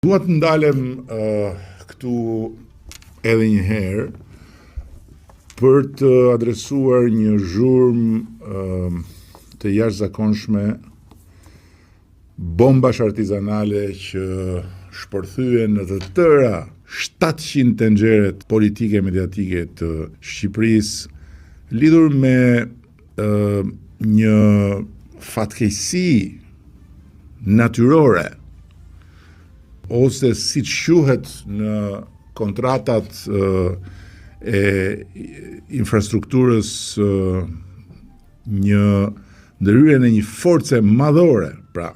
Dua të ndalem këtu edhe një herë për të adresuar një zhurmë të jashtëzakonshme bombash artizanale që shpërthyen në të tëra 700 tenxheret politike mediatike të Shqipërisë lidhur me një fatkeqësi natyrore ose si quhet në kontratat e infrastrukturës një ndërhyrje në një force madhore, pra,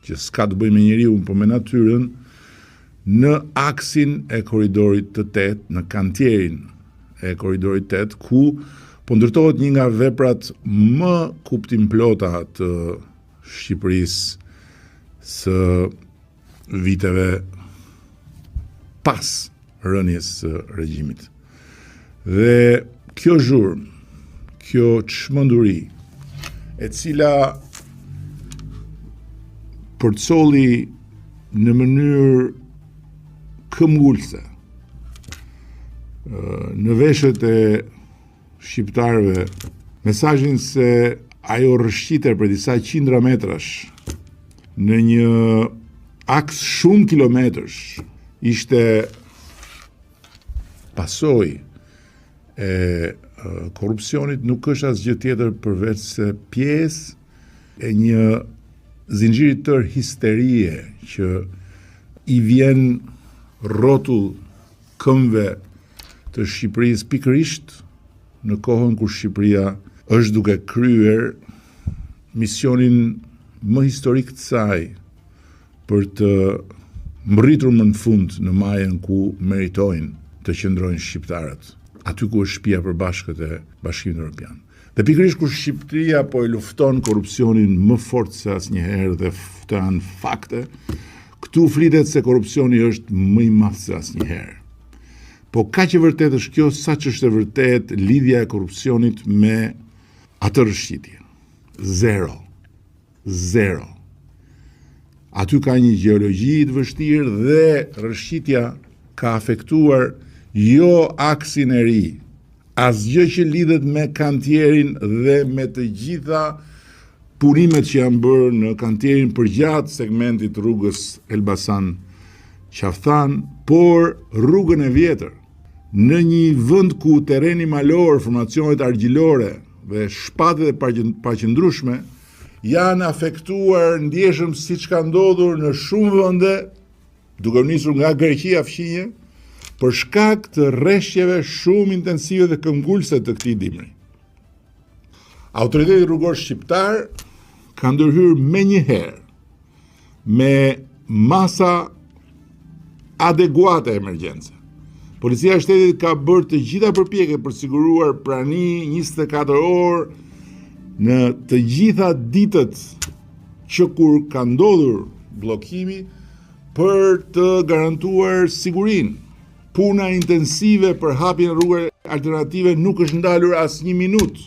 që s'ka të bëjë me njeriu, por me natyrën, në aksin e korridorit të 8, në kantierin e korridorit 8, ku po ndërtohet një nga veprat më kuptimplota të Shqipërisë së viteve pas rënies së regjimit. Dhe kjo zhurmë, kjo çmenduri, e cila përcolli në mënyrë këmbgulse në veshët e shqiptarëve mesazhin se ajo rrëshqiter për disa qindra metrash në një aks shumë kilometrësh ishte pasojë e korrupsionit, nuk është asgjë tjetër përveç se pjesë e një zinxhiri tërë histerie që i vjen rrotull këmbëve të Shqipërisë pikërisht në kohën kur Shqipëria është duke kryer misionin më historik të saj për të mbërritur më në fund në majën ku meritojnë të qëndrojnë shqiptarët, aty ku është shtëpia e përbashkët e Bashkimit Evropian. Dhe pikërisht kur Shqipëria po e lufton korrupsionin më fort se asnjëherë dhe të janë fakte, këtu flitet se korrupsioni është më i madh se asnjëherë. Po kaq e vërtetë është kjo sa që është e vërtetë lidhja e korrupsionit me atë rrëshqitje. Zero. Aty ka një gjeologji të vështirë dhe rrëshqitja ka afektuar jo aksin e ri, asgjë që lidhet me kantierin dhe me të gjitha punimet që janë bërë në kantierin përgjatë segmentit rrugës Elbasan-Qafthan, por rrugën e vjetër, në një vend ku terreni malor, formacionet argjilore dhe shpatet e paqëndrueshme janë afektuar ndjeshëm siç ka ndodhur në shumë vende, duke nisur nga Greqia fqinje, për shkak të rreshjeve shumë intensive dhe këmbgulse të këtij dimri. Autoriteti rrugor shqiptar ka ndërhyrë menjëherë me masa adeguate emergjence. Policia e shtetit ka bërë të gjitha përpjekjet për siguruar prani 24 orë në të gjitha ditët që kur ka ndodhur bllokimi për të garantuar sigurinë. Puna intensive për hapjen e rrugëve alternative nuk është ndalur as një minutë,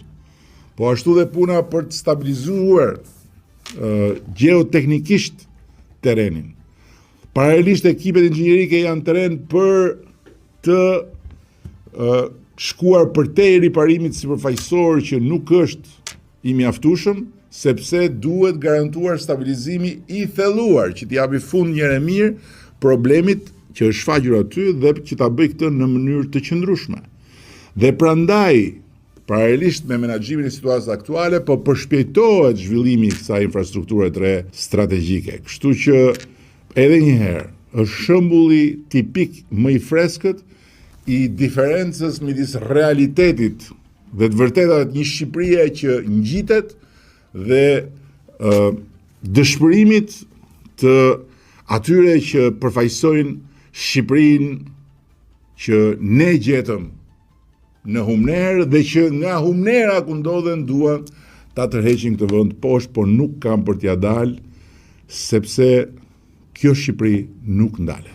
po ashtu dhe puna për të stabilizuar gjeoteknikisht terrenin. Paralelisht ekipet inxhinierike janë terren për të shkuar përtej riparimit sipërfaqësor që nuk është i mjaftueshëm, sepse duhet garantuar stabilizimi i thelluar që t'i japi fund një herë mirë problemit që është shfaqur aty dhe që ta bëj këtë në mënyrë të qëndrueshme. Dhe prandaj, paralelisht me menaxhimin e situatës aktuale, po përshpejtohet zhvillimi i kësaj infrastrukture të re strategjike. Kështu që edhe një herë është shembulli tipik më i freskët i diferencës midis realitetit dhe të vërtetave të një Shqipërie që ngjitet dhe dëshpërimit të atyre që përfaqësojnë Shqipërinë që ne gjetëm në humner dhe që nga humnera ku ndodhen duan ta tërheqin këtë vend poshtë, por nuk kanë për t'ia dalë sepse kjo Shqipëri nuk ndalet.